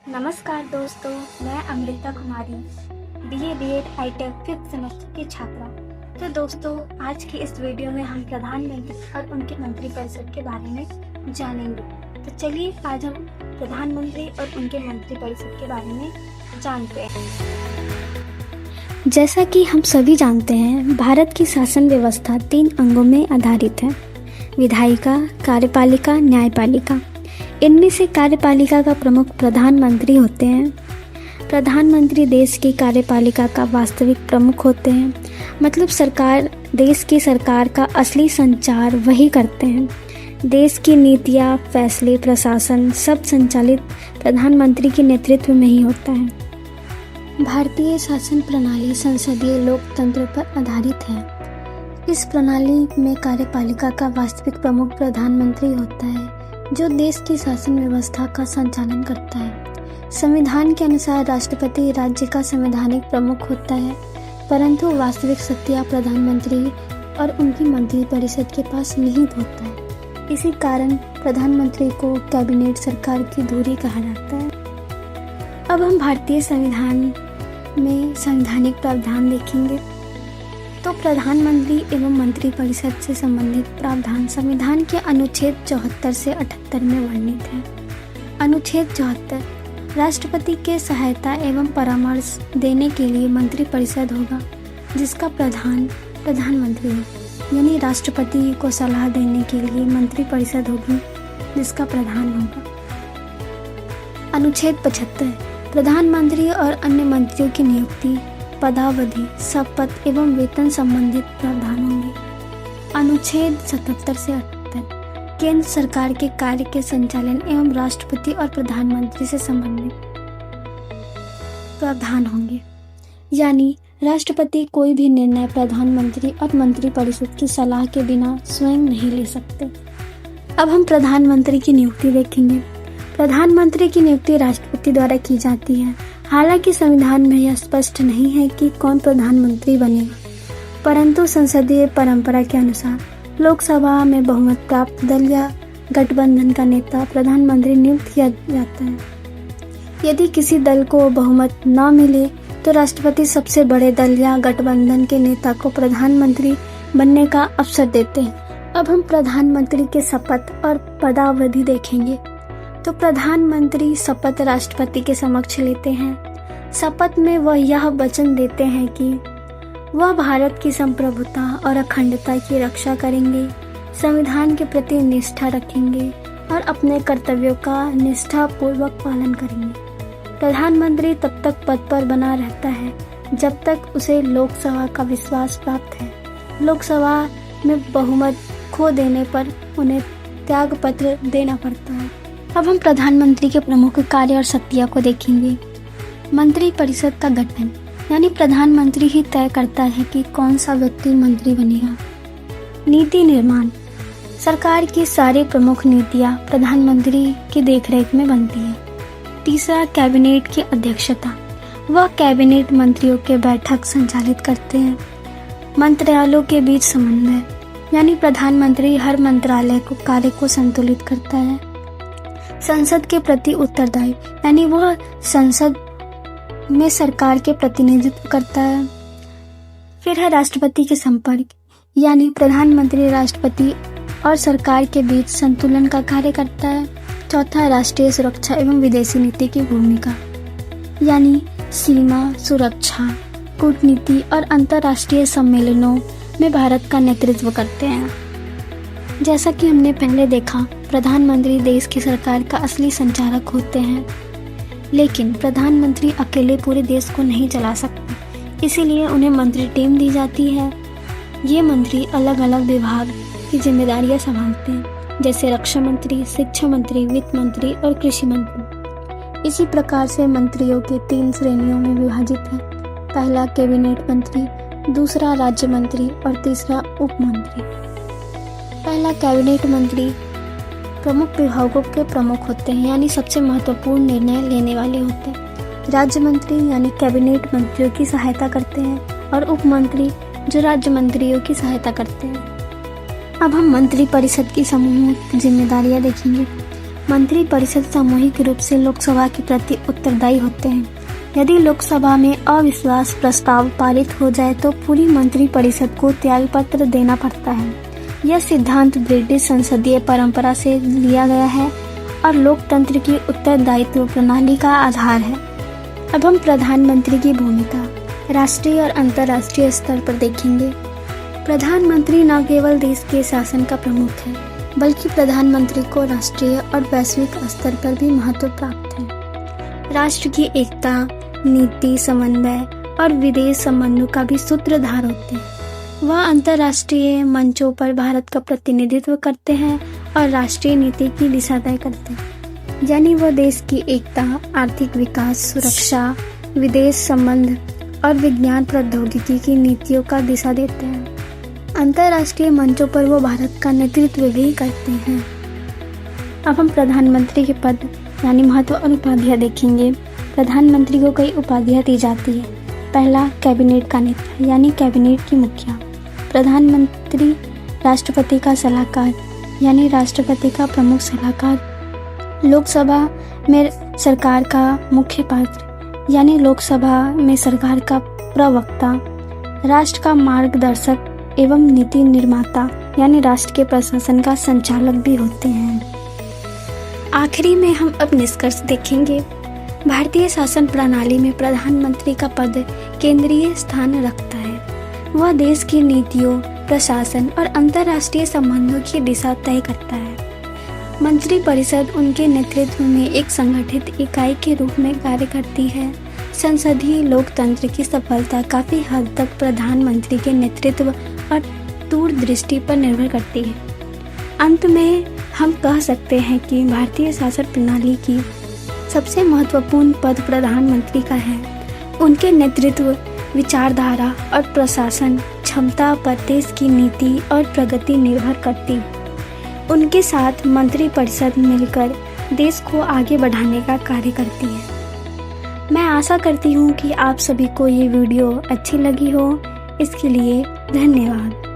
नमस्कार दोस्तों, मैं Amrita Kumari BA BEd hitech 5th semester की छात्रा। तो दोस्तों, आज की इस वीडियो में हम प्रधानमंत्री और उनके मंत्रिपरिषद के बारे में जानेंगे। तो चलिए आज हम प्रधानमंत्री और उनके मंत्रिपरिषद के बारे में जानते हैं। जैसा कि हम सभी जानते हैं, भारत की शासन व्यवस्था 3 अंगों में आधारित है: विधायिका, कार्यपालिका, न्यायपालिका। इनमें से कार्यपालिका का प्रमुख प्रधानमंत्री होते हैं। प्रधानमंत्री देश की कार्यपालिका का वास्तविक प्रमुख होते हैं, मतलब देश की सरकार का असली संचार वही करते हैं। देश की नीतियाँ, फैसले, प्रशासन सब संचालित प्रधानमंत्री के नेतृत्व में ही होता है। भारतीय शासन प्रणाली संसदीय लोकतंत्र पर आधारित है। इस प्रणाली में कार्यपालिका का वास्तविक प्रमुख प्रधानमंत्री होता है, जो देश की शासन व्यवस्था का संचालन करता है। संविधान के अनुसार राष्ट्रपति राज्य का संवैधानिक प्रमुख होता है, परंतु वास्तविक शक्तियाँ प्रधानमंत्री और उनकी मंत्रिपरिषद के पास निहित होता है। इसी कारण प्रधानमंत्री को कैबिनेट सरकार की धुरी कहा जाता है। अब हम भारतीय संविधान में संवैधानिक प्रावधान देखेंगे। तो प्रधानमंत्री एवं मंत्रिपरिषद से संबंधित प्रावधान संविधान के अनुच्छेद 74 से 78 में वर्णित है। अनुच्छेद 74, राष्ट्रपति के सहायता एवं परामर्श देने के लिए मंत्रिपरिषद होगा, जिसका प्रधानमंत्री है। यानी राष्ट्रपति को सलाह देने के लिए मंत्रिपरिषद होगी, जिसका प्रधान होगा। अनुच्छेद 75, प्रधानमंत्री और अन्य मंत्रियों की नियुक्ति, पदावधि, शपथ एवं वेतन संबंधित प्रावधान होंगे। अनुच्छेद 77 से 78, केंद्र सरकार के कार्य के संचालन एवं राष्ट्रपति और प्रधानमंत्री से संबंधित प्रावधान होंगे। यानी राष्ट्रपति कोई भी निर्णय प्रधानमंत्री और मंत्रिपरिषद की सलाह के बिना स्वयं नहीं ले सकते। अब हम प्रधानमंत्री की नियुक्ति देखेंगे। प्रधानमंत्री की नियुक्ति राष्ट्रपति द्वारा की जाती है। हालांकि संविधान में यह स्पष्ट नहीं है कि कौन प्रधानमंत्री बनेगा, परंतु संसदीय परंपरा के अनुसार लोकसभा में बहुमत प्राप्त दल या गठबंधन का नेता प्रधानमंत्री नियुक्त किया जाता है। यदि किसी दल को बहुमत न मिले तो राष्ट्रपति सबसे बड़े दल या गठबंधन के नेता को प्रधानमंत्री बनने का अवसर देते हैं। अब हम प्रधानमंत्री के शपथ और पदावधि देखेंगे। तो प्रधानमंत्री शपथ राष्ट्रपति के समक्ष लेते हैं। शपथ में वह यह वचन देते हैं कि वह भारत की संप्रभुता और अखंडता की रक्षा करेंगे, संविधान के प्रति निष्ठा रखेंगे और अपने कर्तव्यों का निष्ठापूर्वक पालन करेंगे। प्रधानमंत्री तब तक पद पर बना रहता है जब तक उसे लोकसभा का विश्वास प्राप्त है। लोकसभा में बहुमत खो देने पर उन्हें त्यागपत्र देना पड़ता है। अब हम प्रधानमंत्री के प्रमुख कार्य और शक्तियों को देखेंगे। मंत्रिपरिषद का गठन, यानी प्रधानमंत्री ही तय करता है कि कौन सा व्यक्ति मंत्री बनेगा। नीति निर्माण, सरकार की सारी प्रमुख नीतियाँ प्रधानमंत्री की देखरेख में बनती है। तीसरा, कैबिनेट की अध्यक्षता, वह कैबिनेट मंत्रियों के बैठक संचालित करते हैं। मंत्रालयों के बीच समन्वय, यानी प्रधानमंत्री हर मंत्रालय को कार्य को संतुलित करता है। संसद के प्रति उत्तरदायी, यानी वह संसद में सरकार के प्रतिनिधित्व करता है। फिर है राष्ट्रपति के संपर्क, यानी प्रधानमंत्री राष्ट्रपति और सरकार के बीच संतुलन का कार्य करता है। चौथा, राष्ट्रीय सुरक्षा एवं विदेशी नीति की भूमिका, यानी सीमा सुरक्षा, कूटनीति और अंतर्राष्ट्रीय सम्मेलनों में भारत का नेतृत्व करते हैं। जैसा कि हमने पहले देखा, प्रधानमंत्री देश की सरकार का असली संचालक होते हैं, लेकिन प्रधानमंत्री अकेले पूरे देश को नहीं चला सकते, इसीलिए उन्हें मंत्री टीम दी जाती है। ये मंत्री अलग अलग विभाग की जिम्मेदारियां संभालते हैं, जैसे रक्षा मंत्री, शिक्षा मंत्री, वित्त मंत्री और कृषि मंत्री। इसी प्रकार से मंत्रियों के 3 श्रेणियों में विभाजित है। पहला कैबिनेट मंत्री, दूसरा राज्य मंत्री और तीसरा उप मंत्री। पहला कैबिनेट मंत्री प्रमुख विभागों के प्रमुख होते हैं, यानी सबसे महत्वपूर्ण निर्णय लेने वाले होते हैं। राज्य मंत्री यानी कैबिनेट मंत्रियों की सहायता करते हैं और उप मंत्री जो राज्य मंत्रियों की सहायता करते हैं। अब हम मंत्रिपरिषद की समूह जिम्मेदारियां देखेंगे। मंत्री परिषद सामूहिक रूप से लोकसभा के प्रति उत्तरदायी होते हैं। यदि लोकसभा में अविश्वास प्रस्ताव पारित हो जाए तो पूरी मंत्री परिषद को त्यागपत्र देना पड़ता है। यह सिद्धांत ब्रिटिश संसदीय परंपरा से लिया गया है और लोकतंत्र की उत्तरदायित्व प्रणाली का आधार है। अब हम प्रधानमंत्री की भूमिका राष्ट्रीय और अंतर्राष्ट्रीय स्तर पर देखेंगे। प्रधानमंत्री न केवल देश के शासन का प्रमुख है, बल्कि प्रधानमंत्री को राष्ट्रीय और वैश्विक स्तर पर भी महत्व प्राप्त है। राष्ट्र की एकता, नीति समन्वय और विदेश संबंधों का भी सूत्रधार होते हैं। वह अंतर्राष्ट्रीय मंचों पर भारत का प्रतिनिधित्व करते हैं और राष्ट्रीय नीति की दिशा तय करते हैं। यानी वह देश की एकता, आर्थिक विकास, सुरक्षा, विदेश संबंध और विज्ञान प्रौद्योगिकी की नीतियों का दिशा देते हैं। अंतर्राष्ट्रीय मंचों पर वो भारत का नेतृत्व भी करते हैं। अब हम प्रधानमंत्री के पद यानी महत्व और उपाधियां देखेंगे। प्रधानमंत्री को कई उपाधियां दी जाती है। पहला, कैबिनेट का नेता यानी कैबिनेट की मुखिया। प्रधानमंत्री राष्ट्रपति का सलाहकार यानी राष्ट्रपति का प्रमुख सलाहकार। लोकसभा में सरकार का मुख्य पात्र यानी लोकसभा में सरकार का प्रवक्ता। राष्ट्र का मार्गदर्शक एवं नीति निर्माता यानी राष्ट्र के प्रशासन का संचालक भी होते हैं। आखिरी में हम अब निष्कर्ष देखेंगे। भारतीय शासन प्रणाली में प्रधानमंत्री का पद केंद्रीय स्थान रखता है। वह देश की नीतियों, प्रशासन और अंतर्राष्ट्रीय संबंधों की दिशा तय करता है। मंत्री परिषद उनके नेतृत्व में एक संगठित इकाई के रूप में कार्य करती है। संसदीय लोकतंत्र की सफलता काफी हद तक प्रधानमंत्री के नेतृत्व और दूरदृष्टि पर निर्भर करती है। अंत में हम कह सकते हैं कि भारतीय शासन प्रणाली की सबसे महत्वपूर्ण पद प्रधानमंत्री का है। उनके नेतृत्व, विचारधारा और प्रशासन क्षमता पर देश की नीति और प्रगति निर्भर करती है। उनके साथ मंत्री परिषद मिलकर देश को आगे बढ़ाने का कार्य करती है। मैं आशा करती हूँ कि आप सभी को ये वीडियो अच्छी लगी हो। इसके लिए धन्यवाद।